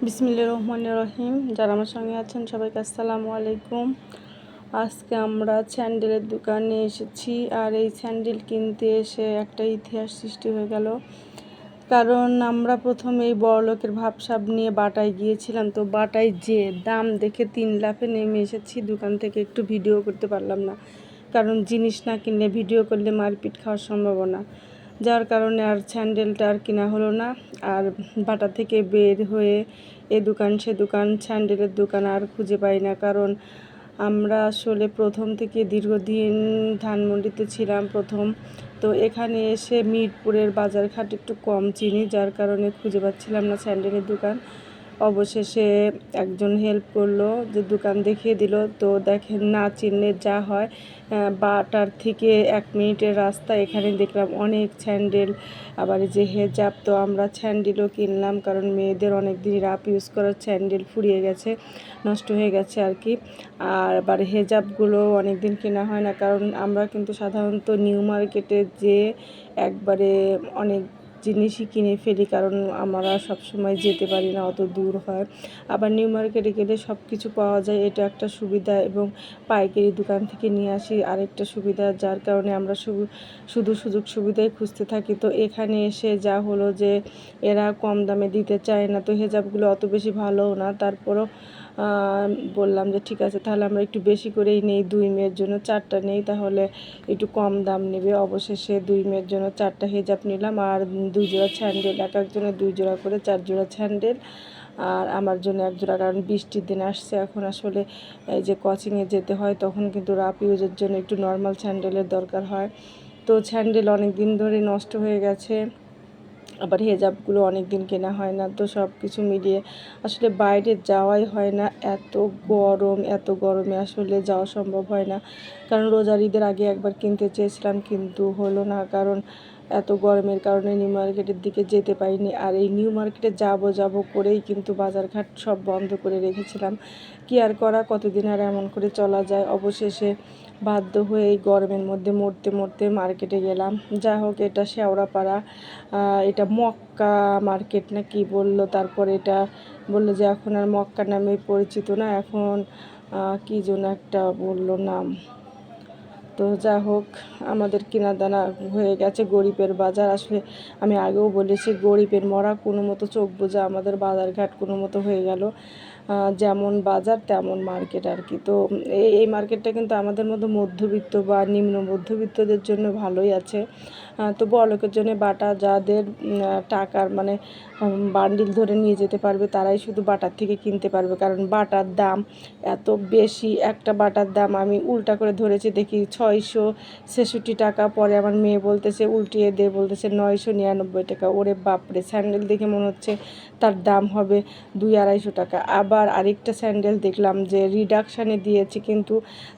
বিসমিল্লাহির রহমানির রহিম। যারা আমার সঙ্গে আছেন সবাইকে আসসালামু আলাইকুম। আজকে আমরা স্যান্ডেলের দোকানে এসেছি, আর এই স্যান্ডেল কিনতে এসে একটা ইতিহাস সৃষ্টি হয়ে গেল। কারণ আমরা প্রথমে এই বড়লোকের ভাবসাব নিয়ে বাটায় গিয়েছিলাম, তো বাটায় যে দাম দেখে 3 লাফে নেমে এসেছি দোকান থেকে। একটু ভিডিও করতে পারলাম না, কারণ জিনিস না কিনলে ভিডিও করলে মারপিট খাওয়ার সম্ভাবনা, যার কারণে আর স্যান্ডেলটা আর কেনা হলো না। আর বাটা থেকে বের হয়ে এ দোকান সে দোকান, স্যান্ডেলের দোকান আর খুঁজে পাই না। কারণ আমরা আসলে প্রথম থেকে দীর্ঘদিন ধানমন্ডিতে ছিলাম প্রথম, তো এখানে এসে মিরপুরের বাজারঘাট একটু কম চিনি, যার কারণে খুঁজে পাচ্ছিলাম না স্যান্ডেলের দোকান। অবশেষে একজন হেল্প করলো, যে দোকান দেখিয়ে দিল। তো দেখেন, না চিনলে যা হয়। বাটার থেকে 1 মিনিটের রাস্তা, এখানে দেখলাম অনেক স্যান্ডেল, আবার যে হেজাব। তো আমরা স্যান্ডেলও কিনলাম, কারণ মেয়েদের অনেক দিন রাপ ইউজ করার স্যান্ডেল ফুরিয়ে গেছে, নষ্ট হয়ে গেছে আর কি। আর আবার হেজাবগুলো অনেক দিন কেনা হয় না, কারণ আমরা কিন্তু সাধারণত নিউ মার্কেটে যে একবারে অনেক জিনিসই কিনে ফেলি, কারণ আমরা সবসময় যেতে পারি না, অত দূর হয়। আবার নিউ মার্কেটে গেলে সব কিছু পাওয়া যায়, এটা একটা সুবিধা। এবং পাইকারি দোকান থেকে নিয়ে আসি আরেকটা সুবিধা, যার কারণে আমরা শুধু সুযোগ সুবিধাই খুঁজতে থাকি। তো এখানে এসে যা হলো যে এরা কম দামে দিতে চায় না, তো হেজাবগুলো অত বেশি ভালোও না। তারপরও বললাম যে ঠিক আছে, তাহলে আমরা একটু বেশি করেই নেই, 2 মেয়ের জন্য 4টা নেই, তাহলে একটু কম দাম নেবে। অবশেষে 2 মেয়ের জন্য 4টা হেজাব নিলাম, আর 2 জোড়া স্যান্ডেল, এক একজনের 2 জোড়া করে 4 জোড়া স্যান্ডেল, আর আমার জন্য 1 জোড়া। কারণ বৃষ্টির দিন আসছে এখন, আসলে এই যে কোচিংয়ে যেতে হয়, তখন কিন্তু রাফ ইউজের জন্য একটু নর্মাল স্যান্ডেলের দরকার হয়। তো স্যান্ডেল অনেক দিন ধরে নষ্ট হয়ে গেছে, আবার হেজাবগুলো অনেক দিন কেনা হয় না। তো সব কিছু মিলিয়ে আসলে বাইরে যাওয়াই হয় না, এত গরমে আসলে যাওয়া সম্ভব হয় না। কারণ রোজার ঈদের আগে একবার কিনতে চেয়েছিলাম, কিন্তু হলো না, কারণ এত গরমের কারণে নিউ মার্কেটের দিকে যেতে পারিনি। আর এই নিউ মার্কেটে যাব করেই কিন্তু বাজারঘাট সব বন্ধ করে রেখেছিলাম। কি আর করা, কতদিন আর এমন করে চলা যায়। অবশেষে বাধ্য হয়ে এই গরমের মধ্যে মরতে মার্কেটে গেলাম। যা হোক, এটা শেওড়াপাড়া, এটা মক্কা মার্কেট না কি বললো। তারপরে এটা বললো যে এখন আর মক্কা নামে পরিচিত না, এখন কী যেন একটা বললো নাম। তো যা হোক, আমাদের কিনা দানা হয়ে গেছে। গরিবের বাজার, আসলে আমি আগেও বলেছি, গরিবের মরা কোনো মতো চোখ বোঝা আমাদের বাজারঘাট কোনো মতো হয়ে গেল। যেমন বাজার তেমন মার্কেট আর কি। তো এই মার্কেটটা কিন্তু আমাদের মতো মধ্যবিত্ত বা নিম্ন মধ্যবিত্তদের জন্য ভালোই আছে। তো বড়লোকের জন্য বাটা, যাদের টাকার মানে বান্ডিল ধরে নিয়ে যেতে পারবে, তারাই শুধু বাটার থেকে কিনতে পারবে। কারণ বাটার দাম এত বেশি, একটা বাটার দাম আমি উল্টা করে ধরেছি, দেখি 666 টাকা। পরে আমার মেয়ে বলতেছে, উল্টিয়ে দে, বলতেছে 999 টাকা। ওরে বাপরে, স্যান্ডেল দেখে মনে হচ্ছে তার দাম হবে 200-250 টাকা। আবার আরেকটা স্যান্ডেল দেখলাম যে রিডাকশানে দিয়েছে, কিন্তু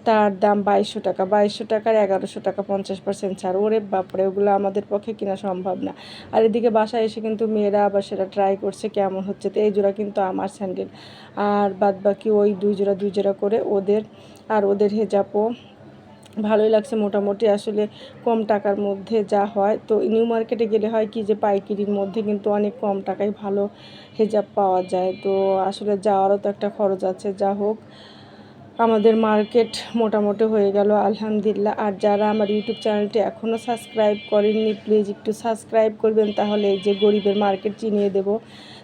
তার দাম 2200 টাকা। 2200 টাকার 1100 টাকা 50% ছাড়। ওরে বাপরে, ওগুলো আমাদের পক্ষে কেনা সম্ভব না। আর এদিকে বাসায় এসে কিন্তু মেয়েরা আবার সেটা ট্রাই করছে কেমন হচ্ছে। তো এই জোড়া কিন্তু আমার স্যান্ডেল, আর বাদ বাকি ওই 2 জোড়া করে ওদের। আর ওদের হেজাবও ভালোই লাগছে মোটামুটি, আসলে কম টাকার মধ্যে যা হয়। তো নিউ মার্কেটে গেলে হয় কি, যে পাইকারির মধ্যে কিন্তু অনেক কম টাকায় ভালো হেজাব পাওয়া যায়। তো আসলে যাওয়ারও তো একটা খরচ আছে। যা হোক, আমাদের মার্কেট মোটামুটি হয়ে গেল আলহামদুলিল্লাহ। আর যারা আমার ইউটিউব চ্যানেলটি এখনও সাবস্ক্রাইব করেননি, প্লিজ একটু সাবস্ক্রাইব করবেন, তাহলে এই যে গরিবের মার্কেট চিনিয়ে দেব।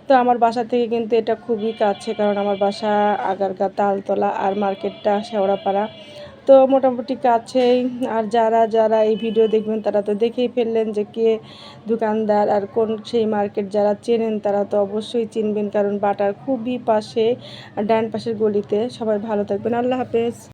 তো আমার বাসা থেকে কিন্তু এটা খুবই কাছে, কারণ আমার বাসা আগারগা তালতলা, আর মার্কেটটা শেওড়াপাড়া। তো মোটামুটি কাছেই। আর যারা এই ভিডিও দেখবেন তারা তো দেখেই ফেললেন যে কে দোকানদার, আর কোন সেই মার্কেট। যারা চেনেন তারা তো অবশ্যই চিনবেন, কারণ বাটার খুবই পাশে, ডান পাশের গলিতে। সবাই ভালো থাকবেন, আল্লাহ হাফেজ।